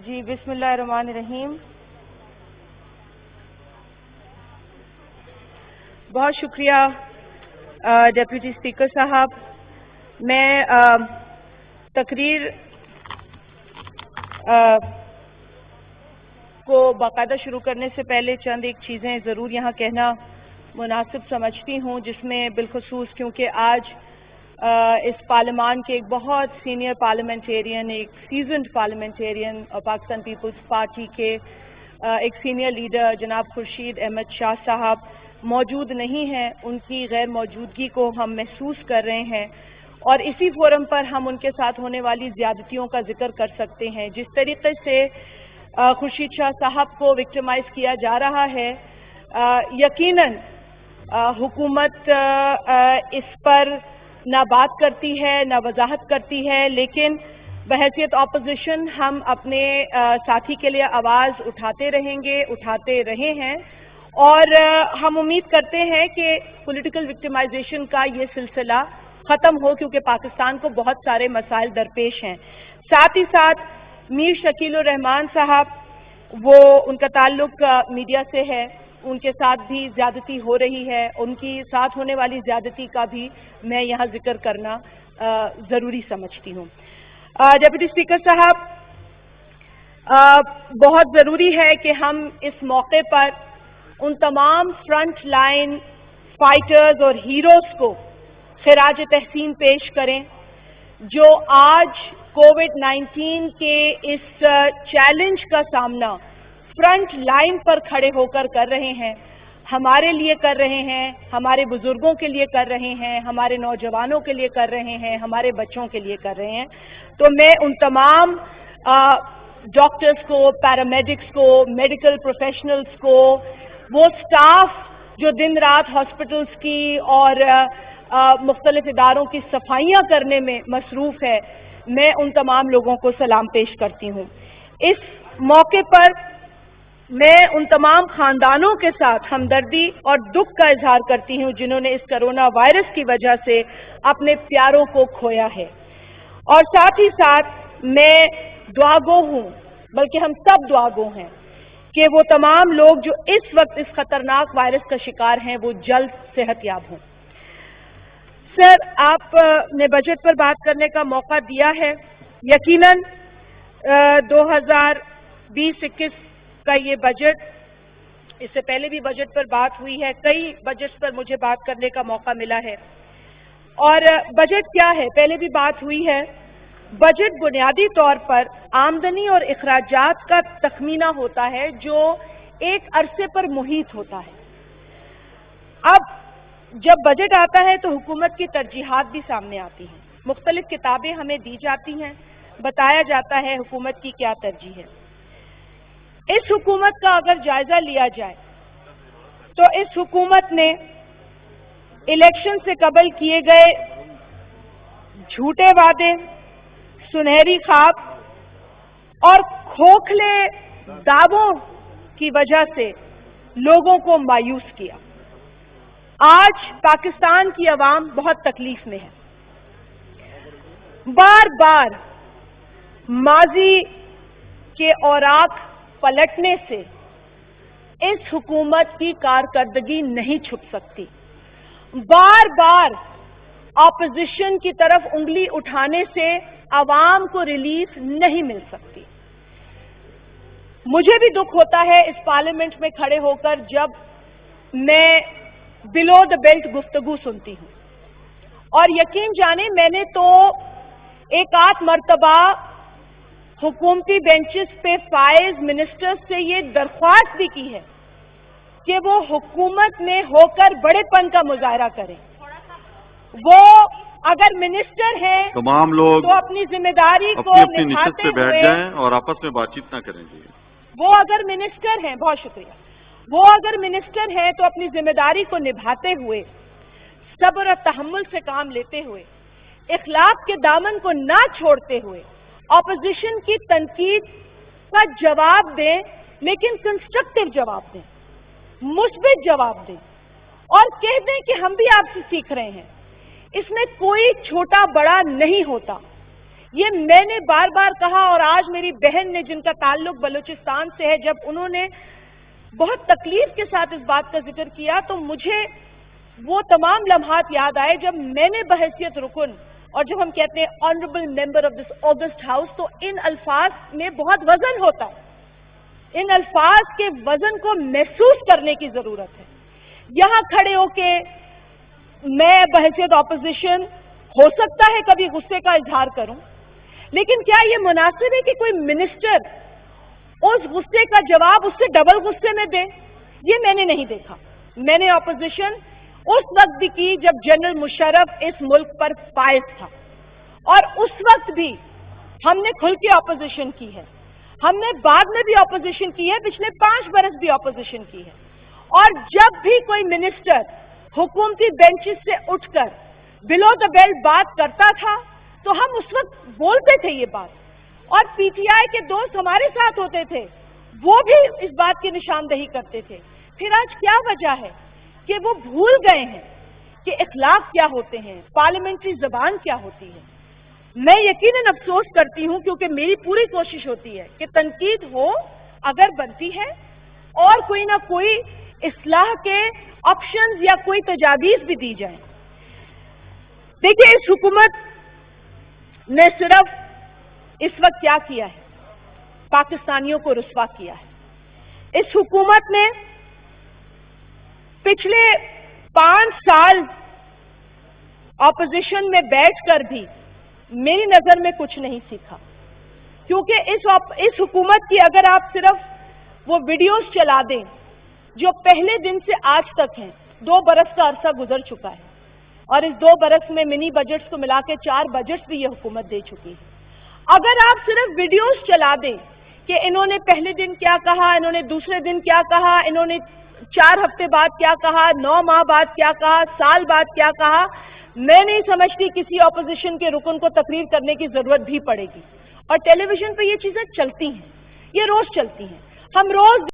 जी, बिस्मिल्लाहिर्रहमानिर्रहीम। बहुत शुक्रिया डेप्यूटी स्पीकर साहब। मैं तकरीर को बाकायदा शुरू करने से पहले चंद एक चीज़ें ज़रूर यहाँ कहना मुनासिब समझती हूँ, जिसमें बिलखसूस क्योंकि आज इस पार्लियामान के एक बहुत सीनियर पार्लियामेंटेरियन, एक सीजन्ड पार्लियामेंटेरियन और पाकिस्तान पीपल्स पार्टी के एक सीनियर लीडर जनाब खुर्शीद अहमद शाह साहब मौजूद नहीं हैं। उनकी गैर मौजूदगी को हम महसूस कर रहे हैं और इसी फोरम पर हम उनके साथ होने वाली ज़्यादतियों का जिक्र कर सकते हैं। जिस तरीके से खुर्शीद शाह साहब को विक्टिमाइज किया जा रहा है, यकीनन हुकूमत इस पर ना बात करती है ना वजाहत करती है, लेकिन बहैसियत अपोजिशन हम अपने साथी के लिए आवाज़ उठाते रहेंगे, उठाते रहे हैं और हम उम्मीद करते हैं कि पॉलिटिकल विक्टिमाइजेशन का ये सिलसिला ख़त्म हो, क्योंकि पाकिस्तान को बहुत सारे मसाइल दरपेश हैं। साथ ही साथ मीर शकीलुर रहमान साहब, वो उनका ताल्लुक मीडिया से है, उनके साथ भी ज़्यादती हो रही है। उनकी साथ होने वाली ज़्यादती का भी मैं यहाँ जिक्र करना ज़रूरी समझती हूँ। डेप्यूटी स्पीकर साहब, बहुत ज़रूरी है कि हम इस मौके पर उन तमाम फ्रंट लाइन फाइटर्स और हीरोज़ को खिराज तहसीन पेश करें जो आज कोविड-19 के इस चैलेंज का सामना फ्रंट लाइन पर खड़े होकर कर रहे हैं, हमारे लिए कर रहे हैं, हमारे बुजुर्गों के लिए कर रहे हैं, हमारे नौजवानों के लिए कर रहे हैं, हमारे बच्चों के लिए कर रहे हैं। तो मैं उन तमाम डॉक्टर्स को, पैरामेडिक्स को, मेडिकल प्रोफेशनल्स को, वो स्टाफ जो दिन रात हॉस्पिटल्स की और मुख्तलिफ इदारों की सफाइयाँ करने में मसरूफ़ है, मैं उन तमाम लोगों को सलाम पेश करती हूँ। इस मौके पर मैं उन तमाम खानदानों के साथ हमदर्दी और दुख का इजहार करती हूँ जिन्होंने इस कोरोना वायरस की वजह से अपने प्यारों को खोया है, और साथ ही साथ मैं दुआगो हूँ, बल्कि हम सब दुआगो हैं कि वो तमाम लोग जो इस वक्त इस खतरनाक वायरस का शिकार हैं वो जल्द सेहतयाब हों। सर, आपने बजट पर बात करने का मौका दिया है। यकीनन 2020-21 का ये बजट, इससे पहले भी बजट पर बात हुई है, कई बजट पर मुझे बात करने का मौका मिला है। और बजट क्या है, पहले भी बात हुई है। बजट बुनियादी तौर पर आमदनी और इखराजात का तखमीना होता है जो एक अरसे पर मुहित होता है। अब जब बजट आता है तो हुकूमत की तरजीहात भी सामने आती हैं, मुख्तलिफ किताबें हमें दी जाती हैं, बताया जाता है हुकूमत की क्या तरजीह है। इस हुकूमत का अगर जायजा लिया जाए तो इस हुकूमत ने इलेक्शन से कबल किए गए झूठे वादे, सुनहरी ख्वाब और खोखले दावों की वजह से लोगों को मायूस किया। आज पाकिस्तान की आवाम बहुत तकलीफ में है। बार बार माजी के औराक पलटने से इस हुकूमत की कारकर्दगी नहीं छुप सकती। बार बार ऑपोजिशन की तरफ उंगली उठाने से आवाम को रिलीफ नहीं मिल सकती। मुझे भी दुख होता है इस पार्लियामेंट में खड़े होकर जब मैं बिलो द बेल्ट गुफ्तगू सुनती हूँ, और यकीन जाने मैंने तो एक आध मर्तबा हुकूमती बेंचेस पे फाइज मिनिस्टर्स से ये दरख्वास्त भी की है कि वो हुकूमत में होकर बड़ेपन का मुजाहरा करें। वो अगर मिनिस्टर हैं तमाम लोग तो अपनी जिम्मेदारी को अपनी निश्चित निभाते पे बैठ हुए, जाएं और आपस में बातचीत ना करें। वो अगर मिनिस्टर हैं, बहुत शुक्रिया, वो अगर मिनिस्टर हैं तो अपनी जिम्मेदारी को निभाते हुए, सब्र और तहम्मुल से काम लेते हुए, इखलाक के दामन को ना छोड़ते हुए ऑपोजिशन की तनकीद का जवाब दें, लेकिन कंस्ट्रक्टिव जवाब दें, मुस्बित जवाब दें और कह दें कि हम भी आपसे सीख रहे हैं। इसमें कोई छोटा बड़ा नहीं होता, یہ میں نے بار بار کہا، اور آج میری بہن نے جن کا تعلق بلوچستان سے ہے، جب انہوں نے بہت تکلیف کے ساتھ اس بات کا ذکر کیا تو مجھے وہ تمام لمحات یاد آئے جب میں نے بحیثیت رکن، اور جب ہم کہتے ہیں honourable member of this August house, تو ان الفاظ میں بہت وزن ہوتا ہے، ان الفاظ کے وزن کو محسوس کرنے کی ضرورت ہے۔ یہاں کھڑے ہو کے میں بحیثیت اپوزیشن ہو سکتا ہے کبھی غصے کا اظہار کروں، لیکن کیا یہ مناسب ہے کہ کوئی منسٹر اس غصے کا جواب اس سے ڈبل غصے میں دے؟ یہ میں نے نہیں دیکھا۔ میں نے اپوزیشن اس وقت بھی کی جب جنرل مشرف اس ملک پر فائز تھا، اور اس وقت بھی ہم نے کھل کے اپوزیشن کی ہے، ہم نے بعد میں بھی اپوزیشن کی ہے، پچھلے 5 برس بھی اپوزیشن کی ہے، اور جب بھی کوئی منسٹر حکومتی بینچز سے اٹھ کر بلو دا بیلٹ بات کرتا تھا تو ہم اس وقت بولتے تھے یہ بات، اور پی ٹی آئی کے دوست ہمارے ساتھ ہوتے تھے، وہ بھی اس بات کی نشاندہی کرتے تھے۔ پھر آج کیا وجہ ہے کہ وہ بھول گئے ہیں کہ اخلاق کیا ہوتے ہیں، پارلیمنٹری زبان کیا ہوتی ہے؟ میں یقیناً افسوس کرتی ہوں، کیونکہ میری پوری کوشش ہوتی ہے کہ تنقید ہو اگر بنتی ہے، اور کوئی نہ کوئی اصلاح کے آپشنز یا کوئی تجاویز بھی دی جائیں۔ دیکھیں، اس حکومت نے صرف اس وقت کیا کیا ہے؟ پاکستانیوں کو رسوا کیا ہے۔ اس حکومت نے پچھلے 5 سال اپوزیشن میں بیٹھ کر بھی میری نظر میں کچھ نہیں سیکھا، کیونکہ اس حکومت کی اگر آپ صرف وہ ویڈیوز چلا دیں جو پہلے دن سے آج تک ہیں، 2 برس کا عرصہ گزر چکا ہے، اور اس 2 برس میں منی بجٹس کو ملا کے 4 بجٹس بھی یہ حکومت دے چکی ہے۔ اگر آپ صرف ویڈیوز چلا دیں کہ انہوں نے پہلے دن کیا کہا، انہوں نے دوسرے دن کیا کہا، انہوں نے 4 ہفتے بعد کیا کہا، 9 ماہ بعد کیا کہا، سال بعد کیا کہا، میں نہیں سمجھتی کسی اپوزیشن کے رکن کو تقریر کرنے کی ضرورت بھی پڑے گی۔ اور ٹیلی ویژن پہ یہ چیزیں چلتی ہیں، یہ روز چلتی ہیں، ہم روز